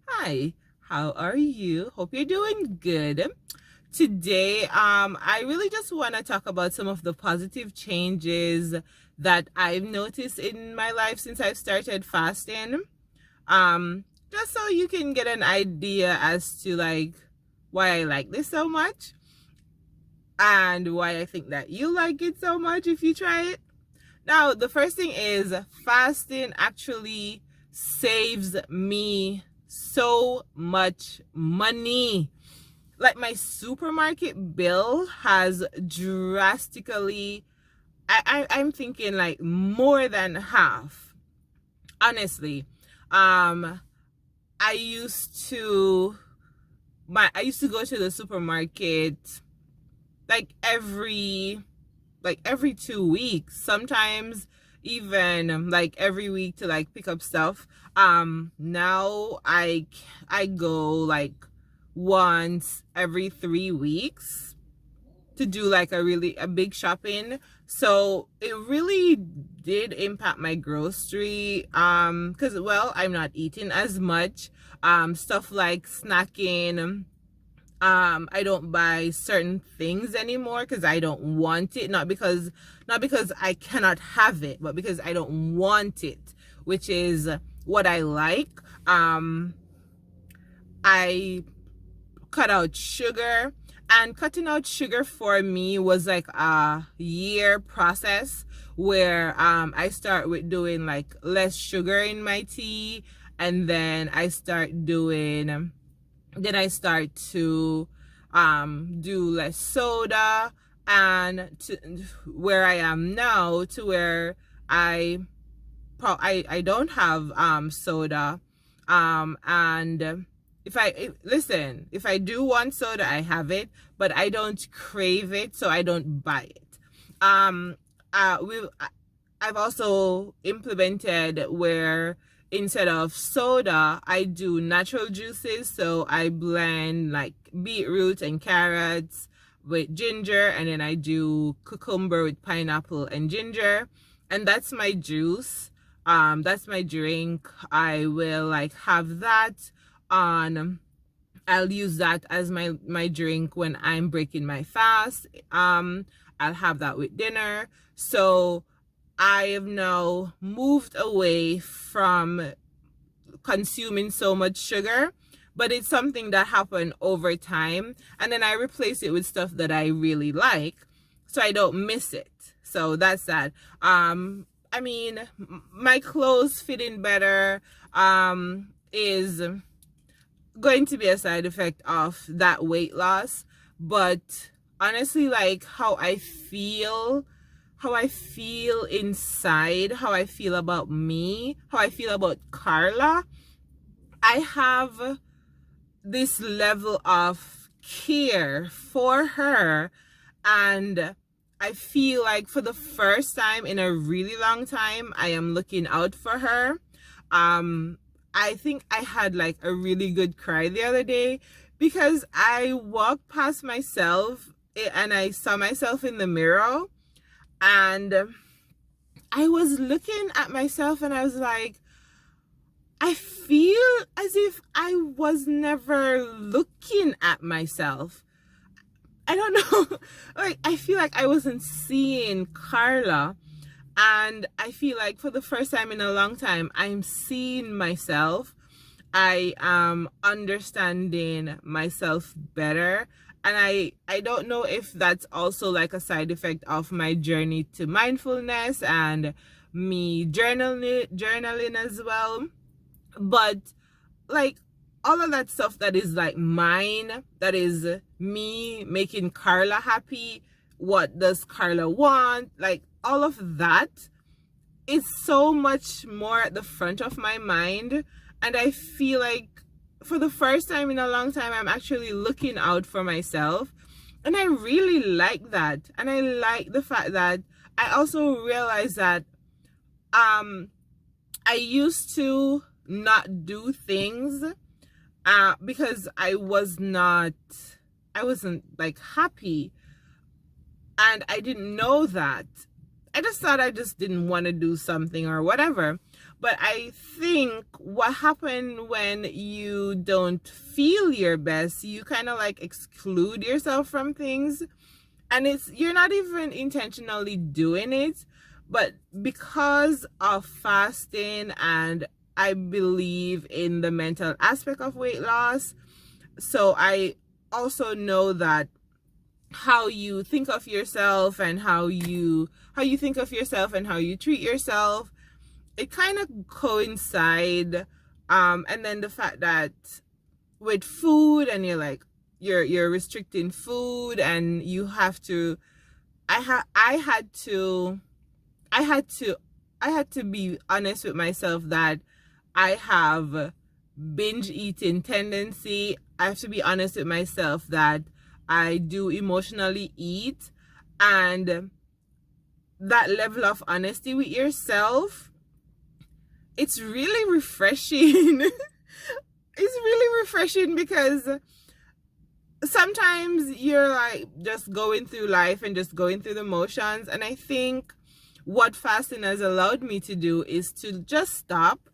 Hi, how are you? Hope you're doing good. Today, I really just want to talk about some of the positive changes that I've noticed in my life since I've started fasting. Just so you can get an idea as to like why I like this so much and why I think that you like it so much if you try it. Now, the first thing is fasting actually saves me so much money. Like my supermarket bill has drastically, I'm thinking like more than half. Honestly, um, I used to I used to go to the supermarket like every 2 weeks, sometimes even like every week to like pick up stuff. Now I go like once every 3 weeks to do like a big shopping. So it really did impact my grocery because well, I'm not eating as much stuff like snacking. I don't buy certain things anymore because I don't want it, not because I cannot have it, but because I don't want it, which is what I like. I cut out sugar, and cutting out sugar for me was like a year process where I start with doing like less sugar in my tea, and then I start to do less soda, and to where I am now, to where I I don't have soda, and listen, if I do want soda I have it, but I don't crave it, so I don't buy it. um we I've also implemented where instead of soda, I do natural juices. So I blend like beetroot and carrots with ginger, and then I do cucumber with pineapple and ginger, and that's my juice. That's my drink. I will like have that on. I'll use that as my drink when I'm breaking my fast. I'll have that with dinner. So I have now moved away from consuming so much sugar, but it's something that happened over time. And then I replace it with stuff that I really like so I don't miss it. So that's that. I mean, my clothes fitting better is going to be a side effect of that weight loss, but honestly, like how I feel inside, how I feel about me, how I feel about Carla, I have this level of care for her, and I feel like for the first time in a really long time I am looking out for her. um I think I had like a really good cry the other day because I walked past myself and I saw myself in the mirror, and I was looking at myself and I was like, I feel as if I was never looking at myself. I don't know. Like, I feel like I wasn't seeing Carla. And I feel like for the first time in a long time, I'm seeing myself. I am understanding myself better. And I don't know if that's also like a side effect of my journey to mindfulness and me journaling as well. But like all of that stuff that is like mine, that is me making Carla happy, what does Carla want, like all of that is so much more at the front of my mind. And I feel like for the first time in a long time I'm actually looking out for myself, and I really like that. And I like the fact that I also realize that um I used to not do things because I wasn't like happy, and I didn't know that. I just thought I just didn't want to do something or whatever. But I think what happened when you don't feel your best, you kind of like exclude yourself from things, and you're not even intentionally doing it, but because of fasting, and I believe in the mental aspect of weight loss, so I also know that how you think of yourself and how you think of yourself and how you treat yourself, it kind of coincide. And then the fact that with food, and you're like you're restricting food, and you have to I had to be honest with myself that I have binge eating tendency. I have to be honest with myself that I do emotionally eat, and that level of honesty with yourself, it's really refreshing. It's really refreshing, because sometimes you're like just going through life and just going through the motions, and I think what fasting has allowed me to do is to just stop.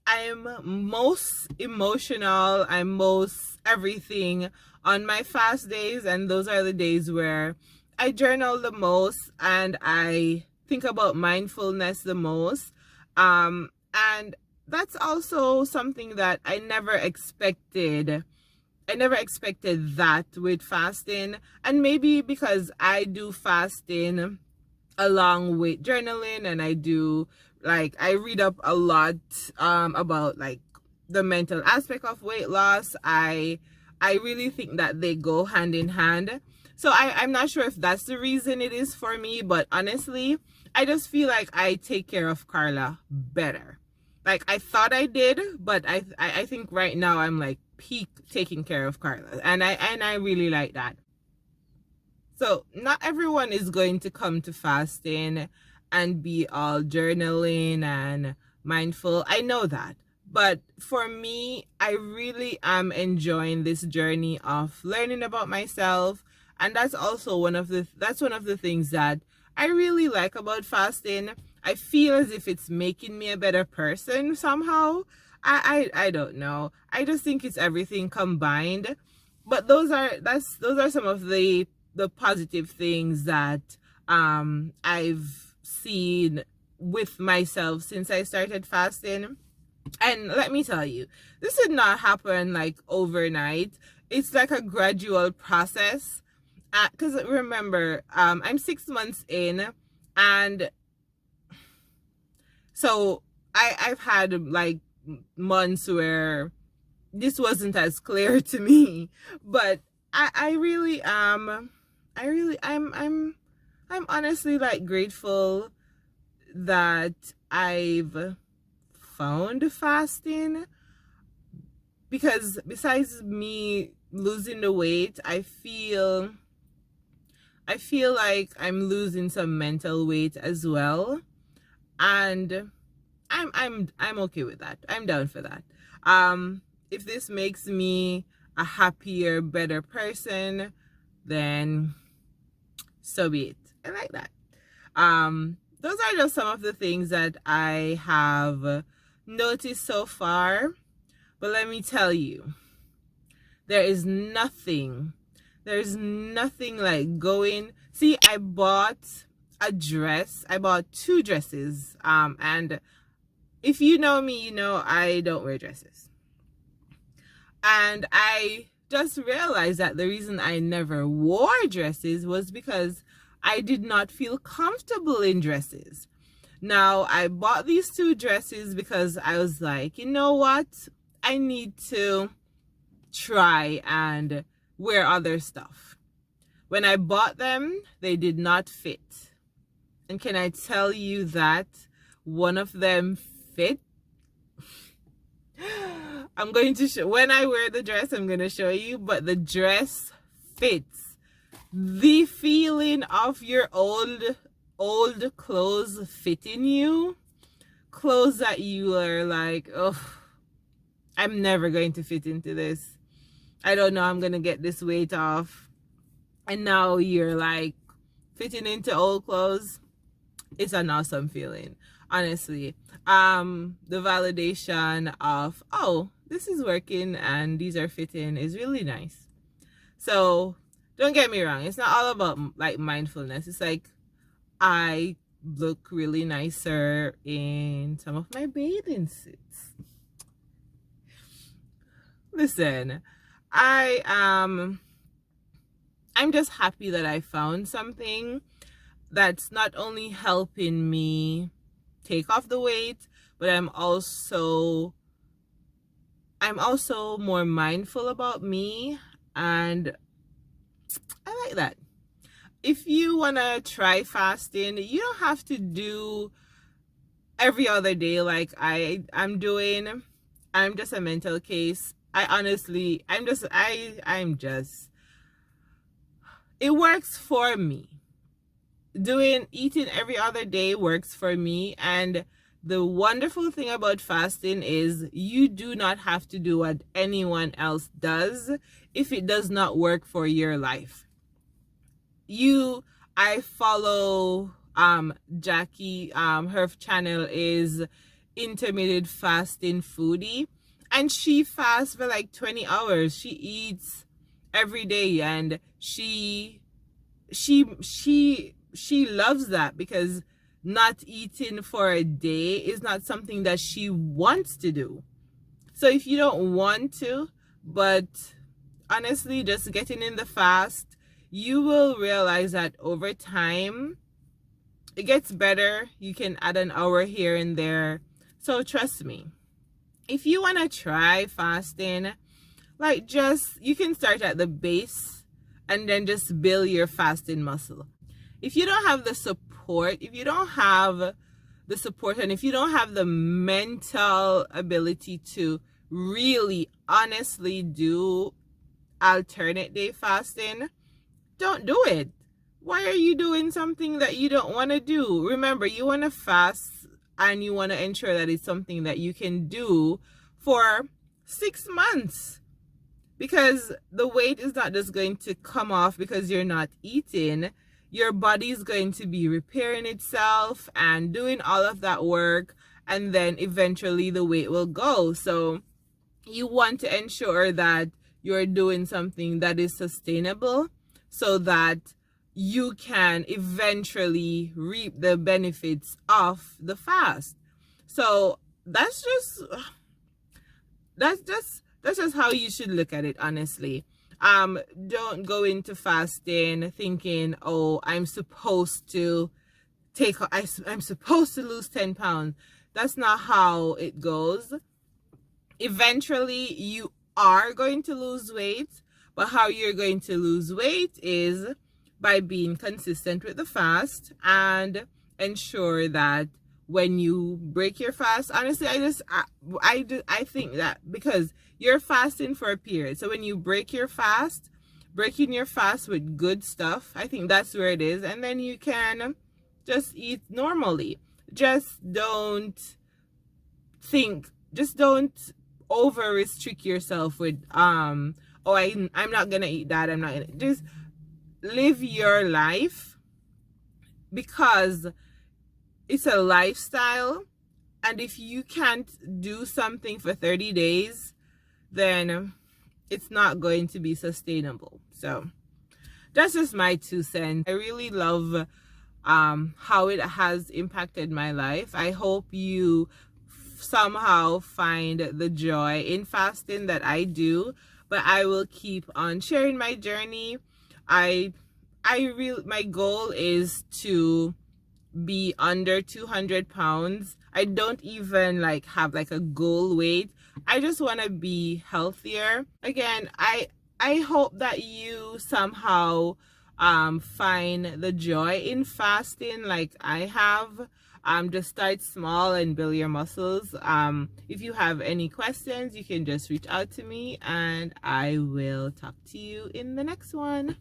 I'm most emotional, I'm most everything on my fast days, and those are the days where I journal the most and I think about mindfulness the most. And that's also something that I never expected that with fasting. And maybe because I do fasting along with journaling, and I read up a lot about like the mental aspect of weight loss. I really think that they go hand in hand. So I'm not sure if that's the reason it is for me, but honestly, I just feel like I take care of Carla better. Like I thought I did, but I think right now I'm like peak taking care of Carla, and I really like that. So not everyone is going to come to fasting and be all journaling and mindful. I know that. But for me, I really am enjoying this journey of learning about myself. And that's also one of the things that I really like about fasting. I feel as if it's making me a better person somehow. I don't know. I just think it's everything combined. But those are some of the positive things that I've seen with myself since I started fasting. And let me tell you, this did not happen like overnight. It's like a gradual process. Because remember, I'm 6 months in, and so I've had like months where this wasn't as clear to me, but I really am. I'm honestly like grateful that I've found fasting, because besides me losing the weight, I feel like I'm losing some mental weight as well, and I'm okay with that. I'm down for that. If this makes me a happier, better person, then so be it. I like that. Those are just some of the things that I have noticed so far. But let me tell you, there's nothing like going. See, I bought a dress. I bought 2 dresses. And if you know me, you know I don't wear dresses. And I just realized that the reason I never wore dresses was because I did not feel comfortable in dresses. Now, I bought these 2 dresses because I was like, you know what? I need to try and wear other stuff. When I bought them, they did not fit. And can I tell you that one of them fit? I'm going to show, when I wear the dress, I'm going to show you, but the dress fits. The feeling of your old clothes fitting you, clothes that you are like, oh, I'm never going to fit into this. I don't know, I'm going to get this weight off. And now you're like fitting into old clothes. it's an awesome feeling, honestly. The validation of, oh, this is working and these are fitting is really nice. So don't get me wrong, it's not all about like mindfulness. It's like I look really nicer in some of my bathing suits. Listen, I'm just happy that I found something that's not only helping me take off the weight, but I'm also more mindful about me, and I like that. If you want to try fasting, you don't have to do every other day like I'm doing. I'm just a mental case. It works for me. Eating every other day works for me, and the wonderful thing about fasting is you do not have to do what anyone else does if it does not work for your life. I follow Jackie, her channel is Intermittent Fasting Foodie, and she fasts for like 20 hours. She eats every day, and she loves that, because not eating for a day is not something that she wants to do. So if you don't want to, but honestly just getting in the fast, you will realize that over time it gets better. You can add an hour here and there. So trust me, if you want to try fasting, you can start at the base and then just build your fasting muscle. If you don't have the support, and if you don't have the mental ability to really honestly do alternate day fasting, don't do it. Why are you doing something that you don't want to do? Remember, you want to fast and you want to ensure that it's something that you can do for 6 months, because the weight is not just going to come off because you're not eating. Your body is going to be repairing itself and doing all of that work, and then eventually the weight will go. So you want to ensure that you're doing something that is sustainable so that you can eventually reap the benefits of the fast. So that's just how you should look at it, honestly. Don't go into fasting thinking, oh, I'm supposed to lose 10 pounds. That's not how it goes. Eventually you are going to lose weight, but how you're going to lose weight is by being consistent with the fast and ensure that when you break your fast, honestly, I think that because you're fasting for a period, so when you breaking your fast with good stuff, I think that's where it is, and then you can just eat normally. Just don't over restrict yourself with I'm not gonna eat that, just live your life, because it's a lifestyle, and if you can't do something for 30 days, then it's not going to be sustainable. So that's just my 2 cents. I really love how it has impacted my life. I hope you somehow find the joy in fasting that I do, but I will keep on sharing my journey. My goal is to be under 200 pounds. I don't even have a goal weight. I just want to be healthier. Again, I hope that you somehow find the joy in fasting like I have. Just start small and build your muscles. If you have any questions, you can just reach out to me, and I will talk to you in the next one.